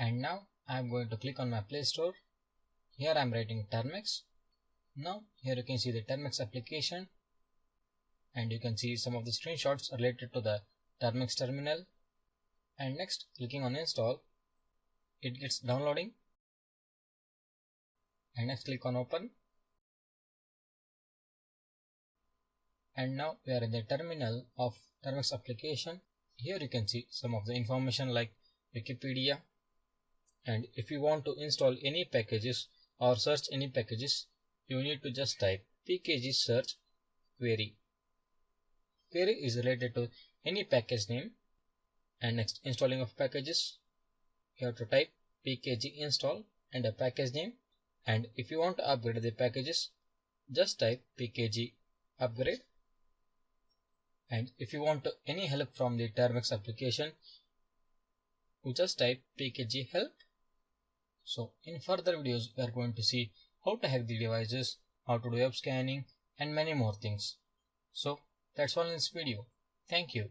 And now I am going to click on my Play Store. Here I am writing Termux. Now here you can see the Termux application, and you can see some of the screenshots related to the Termux terminal. And next, clicking on install, it gets downloading. And next click on open. And now we are in the terminal of Termux application. Here you can see some of the information like Wikipedia. And if you want to install any packages or search any packages, you need to just type pkg search query. Query is related to any package name. And next, installing of packages, you have to type pkg install and a package name. And if you want to upgrade the packages, just type pkg upgrade. And if you want any help from the Termux application, you just type pkg help. So in further videos, we are going to see how to hack the devices, how to do web scanning, and many more things. So that's all in this video. Thank you.